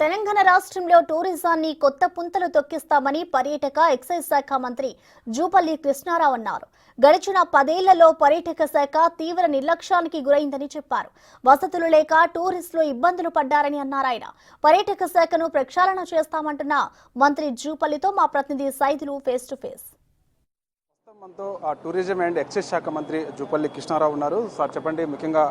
తెలంగాణ రాష్ట్రంలో టూరిజాన్ని కొత్త పుంతలు తొక్కిస్తామని పర్యాటక ఎక్సైజ్ శాఖ మంత్రి జూపల్లి కృష్ణారావు అన్నారు. గడిచిన 10 ఏళ్లలో పర్యాటక శాఖ తీవ్ర నిర్లక్ష్యానికి గురైందని చెప్పారు. వసతులు లేక టూరిస్టులు ఇబ్బందులు పడ్డారని అన్నారు ఆయన. పర్యాటక శాఖను ప్రక్షాళన చేస్తామంటున్న మంత్రి జూపల్లితో మా ప్రతినిధి సైదులు ఫేస్ టు ఫేస్. మనతో టూరిజం అండ్ ఎక్సైజ్ శాఖ మంత్రి జూపల్లి కృష్ణారావు ఉన్నారు. సార్ చెప్పండి, ముఖ్యంగా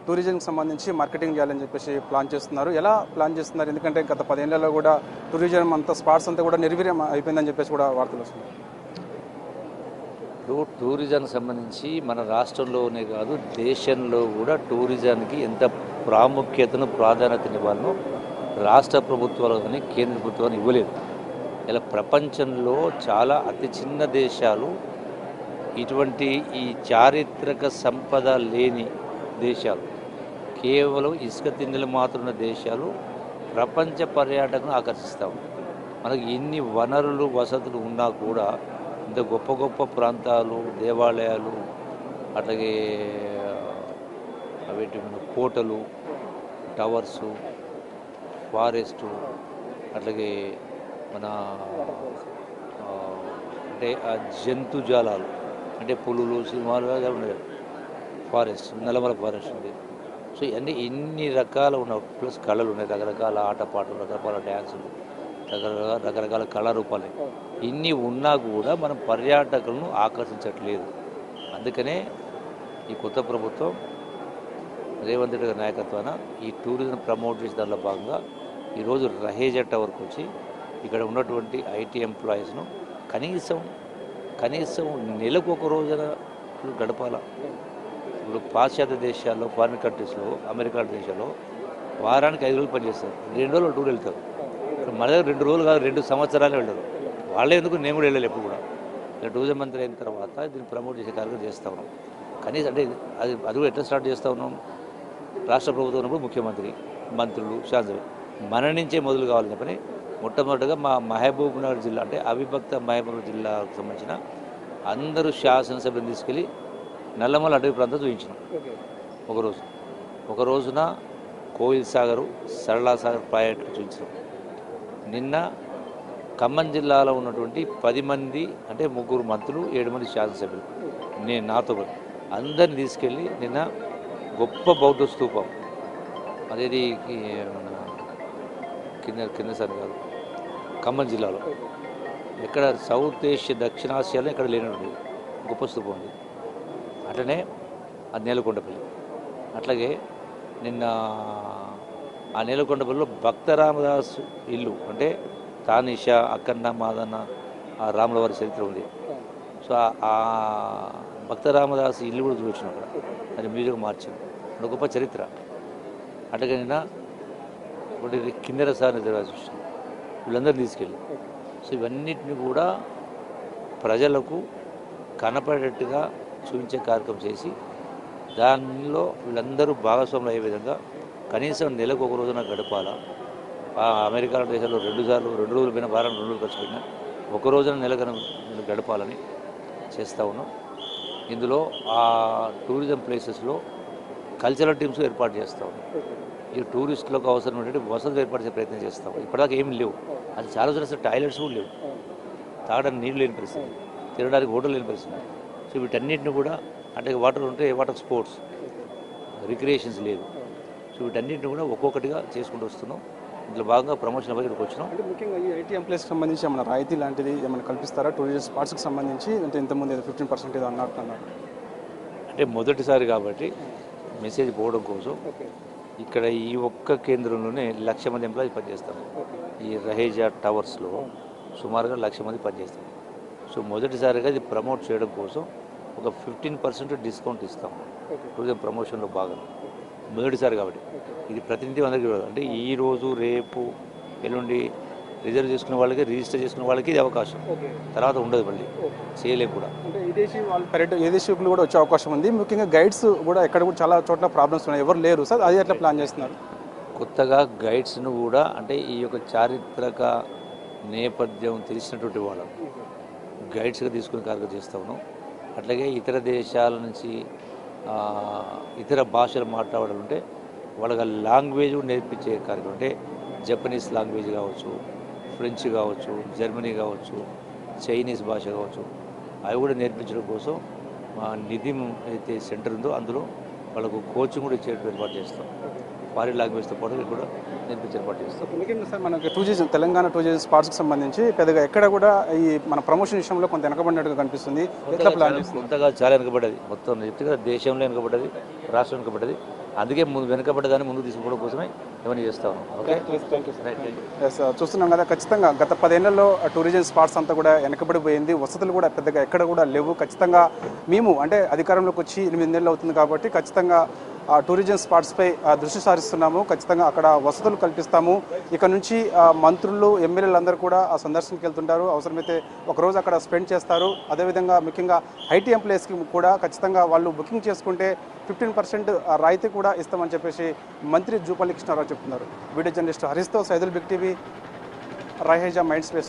టూరిజంకి సంబంధించి మార్కెటింగ్ చేయాలని చెప్పేసి ప్లాన్ చేస్తున్నారు. ఎలా ప్లాన్ చేస్తున్నారు? ఎందుకంటే గత 10 ఏళ్లలో కూడా టూరిజం అంతా స్పాట్స్ అంతా కూడా నిర్వీర్యం అయిపోయిందని చెప్పేసి కూడా వార్తలు వస్తున్నాయి. టూరిజంకి సంబంధించి మన రాష్ట్రంలోనే కాదు దేశంలో కూడా టూరిజానికి ఎంత ప్రాముఖ్యతను ప్రాధాన్యతనివ్వాలనో రాష్ట్ర ప్రభుత్వాలు కానీ కేంద్ర ప్రభుత్వాలు ఇవ్వలేదు. ఇలా ప్రపంచంలో చాలా అతి చిన్న దేశాలు, ఇటువంటి ఈ చారిత్రక సంపద లేని దేశాలు, కేవలం ఇసుక తిండిలు మాత్రమే దేశాలు ప్రపంచ పర్యాటకను ఆకర్షిస్తాం. మనకి ఎన్ని వనరులు వసతులు ఉన్నా కూడా ఇంత గొప్ప గొప్ప ప్రాంతాలు, దేవాలయాలు, అట్లాగే అవేటి కోటలు, టవర్సు, ఫారెస్టు, అట్లాగే మన అంటే జంతుజాలాలు అంటే పులులు, సింహాలు ఉన్నాయి, ఫారెస్ట్, నల్లమల ఫారెస్ట్ ఉంది. సో ఇవన్నీ ఎన్ని రకాలు ఉన్నాయి. ప్లస్ కళలు ఉన్నాయి, రకరకాల ఆటపాటలు, రకరకాల డ్యాన్సులు, రకరకాల కళారూపాలు. ఇన్ని ఉన్నా కూడా మనం పర్యాటకులను ఆకర్షించట్లేదు. అందుకనే ఈ కొత్త ప్రభుత్వం రేవంత్ రెడ్డి గారి నాయకత్వాన ఈ టూరిజం ప్రమోట్ చేసే దానిలో భాగంగా ఈరోజు రహేజా టవర్కి వచ్చి ఇక్కడ ఉన్నటువంటి ఐటీ ఎంప్లాయీస్ను కనీసం నెలకు ఒక రోజున గడపాల. ఇప్పుడు పాశ్చాత్య దేశాల్లో, ఫారిన్ కంట్రీస్లో, అమెరికా దేశాల్లో వారానికి 5 రోజులు పనిచేస్తారు, 2 రోజులు టూర్ వెళ్తారు. మన దగ్గర 2 రోజులు కాదు, 2 సంవత్సరాలు వెళ్ళరు. వాళ్ళే ఎందుకు, నేను కూడా వెళ్ళాలి ఎప్పుడు కూడా. ఇలా టూరిజం మంత్రి అయిన తర్వాత దీన్ని ప్రమోట్ చేసే కార్యక్రమం చేస్తూ ఉన్నాం. కనీసం అంటే అది కూడా ఎట్లా స్టార్ట్ చేస్తూ ఉన్నాం? రాష్ట్ర ప్రభుత్వం ఉన్నప్పుడు ముఖ్యమంత్రి, మంత్రులు, శాసనసభ మన నుంచే మొదలు కావాలని చెప్పని మొట్టమొదటిగా మా మహబూబ్నగర్ జిల్లా అంటే అవిభక్త మహబూబ్నగర్ జిల్లాకు సంబంధించిన అందరూ శాసనసభను తీసుకెళ్ళి నల్లమల అటవీ ప్రాంతం చూపించినాం. ఒక రోజున కోయిల్ సాగరు, సరళా సాగర్ ప్రాజెక్టు చూపించినాం. నిన్న ఖమ్మం జిల్లాలో ఉన్నటువంటి 10 మంది అంటే 3 మంత్రులు, 7 మంది శాసనసభ్యులు, నేను నాతో అందరిని తీసుకెళ్ళి నిన్న గొప్ప బౌద్ధ స్తూపం, అదేది కింద సార్ కాదు, ఖమ్మం జిల్లాలో ఎక్కడ సౌత్ ఏషియా, దక్షిణాసియాలో ఎక్కడ లేనటువంటి గొప్ప స్తూపం ఉంది. అట్లనే అది నేలకొండపల్లి. అట్లాగే నిన్న ఆ నేలకొండపల్లిలో భక్త రామదాస్ ఇల్లు అంటే తానిష, అక్కన్న, మాదన్న, ఆ రాముల వారి చరిత్ర ఉంది. సో ఆ భక్త రామదాస్ ఇల్లు కూడా చూపించిన అక్కడ, అది మ్యూజియం మార్చింది, ఒక గొప్ప చరిత్ర. అట్లాగే నిన్న ఒకటి కిన్నెర సార్ రిజర్వేషన్, వీళ్ళందరూ తీసుకెళ్ళి. సో ఇవన్నిటిని కూడా ప్రజలకు కనపడేట్టుగా చూపించే కార్యక్రమం చేసి దానిలో వీళ్ళందరూ భాగస్వాములు అయ్యే విధంగా కనీసం నెలకు ఒక రోజున గడపాలా. అమెరికా దేశాల్లో 2 రోజులు పోయిన, వారం 2 రోజులు ఖర్చు పెట్టినా ఒక రోజున నెలకు గడపాలని చేస్తూ ఉన్నాం. ఇందులో ఆ టూరిజం ప్లేసెస్లో కల్చరల్ టీమ్స్ ఏర్పాటు చేస్తూ ఉన్నాం. ఈ టూరిస్టులకు అవసరమైనటువంటి వసతులు ఏర్పాటు చేసే ప్రయత్నం చేస్తాం. ఇప్పటిదాకా ఏమి లేవు. అది చాలా చూస్తే టాయిలెట్స్ కూడా లేవు, తాగడానికి నీళ్ళు లేని పరిస్థితి, తినడానికి హోటల్ లేని పరిస్థితి. సో వీటన్నిటిని కూడా అంటే వాటర్ ఉంటే వాటర్ స్పోర్ట్స్, రిక్రియేషన్స్ లేదు. సో వీటన్నిటిని కూడా ఒక్కొక్కటిగా చేసుకుంటూ వస్తున్నాం. ఇందులో భాగంగా ప్రమోషన్ ఇక్కడికి వచ్చినాం. అంటే ముఖ్యంగా ఈ ఐటీ ఎంప్లాయీస్కి సంబంధించి ఏమైనా రాయితీ లాంటిది ఏమైనా కల్పిస్తారా? టూరిజం స్పాట్స్కి సంబంధించి అంటే ఇంతకుముందు 15% ఏదో అన్నారు. అంటే మొదటిసారి కాబట్టి మెసేజ్ పోవడం కోసం ఇక్కడ ఈ ఒక్క కేంద్రంలోనే 1,00,000 మంది ఎంప్లాయీస్ పనిచేస్తారు. ఈ రహేజా టవర్స్లో సుమారుగా 1,00,000 మంది పనిచేస్తారు. సో మొదటిసారిగా ఇది ప్రమోట్ చేయడం కోసం ఒక 15% డిస్కౌంట్ ఇస్తాం టూరిజం ప్రమోషన్లో భాగంగా. మొదటిసారి కాబట్టి ఇది ప్రతినిధి అందరికీ, అంటే ఈరోజు, రేపు, ఎల్లుండి రిజర్వ్ చేసుకునే వాళ్ళకి, రిజిస్టర్ చేసుకునే వాళ్ళకి ఇది అవకాశం. తర్వాత ఉండదు, మళ్ళీ చేయలేము కూడా. అంటే విదేశీ వాళ్ళు విదేశీ కూడా వచ్చే అవకాశం ఉంది. ముఖ్యంగా గైడ్స్ కూడా ఎక్కడ కూడా చాలా చోట్ల ప్రాబ్లమ్స్ ఉన్నాయి, ఎవరు లేరు సార్. అది ఎట్లా ప్లాన్ చేస్తున్నారు? కొత్తగా గైడ్స్ను కూడా అంటే ఈ యొక్క చారిత్రక నేపథ్యం తెలిసినటువంటి వాళ్ళం గైడ్స్గా తీసుకునే కార్యక్రమం చేస్తూ ఉన్నాం. అట్లాగే ఇతర దేశాల నుంచి ఇతర భాషలు మాట్లాడాలంటే వాళ్ళకి లాంగ్వేజ్ కూడా నేర్పించే కార్యక్రమం. అంటే జపనీస్ లాంగ్వేజ్ కావచ్చు, ఫ్రెంచ్ కావచ్చు, జర్మనీ కావచ్చు, చైనీస్ భాష కావచ్చు, అవి కూడా నేర్పించడం కోసం మా నిధిం అయితే సెంటర్ ఉందో అందులో వాళ్ళకు కోచింగ్ కూడా ఇచ్చే ఏర్పాటు చేస్తాం. ఫారిన్ లాంగ్వేజ్తో పాటు ఇవి కూడా నేర్పించే ఏర్పాటు చేస్తాం. ముఖ్యంగా సార్ మనకి టూరిజం తెలంగాణ టూరిజం స్పాట్స్కి సంబంధించి పెద్దగా ఎక్కడ కూడా ఈ మన ప్రమోషన్ విషయంలో కొంత వెనకబడినట్టుగా కనిపిస్తుంది. ఎట్లా ప్లాన్ చేస్తుంది? కొంతగా చాలా వెనుకబడ్డది, మొత్తం చెప్తే దేశంలో వెనుకబడ్డది, రాష్ట్రం వెనుకబడ్డది. అందుకే ముందు వెనుకబడ్డదాన్ని ముందుకు తీసుకోవడం కోసమే ఏమైనా చేస్తా ఉన్నాం. ఓకే, ఎస్, చూస్తున్నాం కదా, ఖచ్చితంగా గత 10 ఏళ్లలో టూరిజం స్పాట్స్ అంతా కూడా వెనకబడిపోయింది. వసతులు కూడా పెద్దగా ఎక్కడ కూడా లేవు. ఖచ్చితంగా మేము అంటే అధికారంలోకి వచ్చి 8 నెలలు అవుతుంది కాబట్టి ఖచ్చితంగా టూరిజం స్పాట్స్పై దృష్టి సారిస్తున్నాము. ఖచ్చితంగా అక్కడ వసతులు కల్పిస్తాము. ఇక నుంచి మంత్రులు, ఎమ్మెల్యేలు అందరూ కూడా ఆ సందర్శనకి వెళ్తుంటారు. అవసరమైతే ఒకరోజు అక్కడ స్పెండ్ చేస్తారు. అదేవిధంగా ముఖ్యంగా ఐటీ ఎంప్లాయీస్కి కూడా ఖచ్చితంగా వాళ్ళు బుకింగ్ చేసుకుంటే 15% రాయితీ కూడా ఇస్తామని చెప్పేసి మంత్రి జూపల్లి కృష్ణారావు చెప్తున్నారు. వీడియో జర్నలిస్ట్ హరీష్తో Saidul Big TV, Raheja mind space.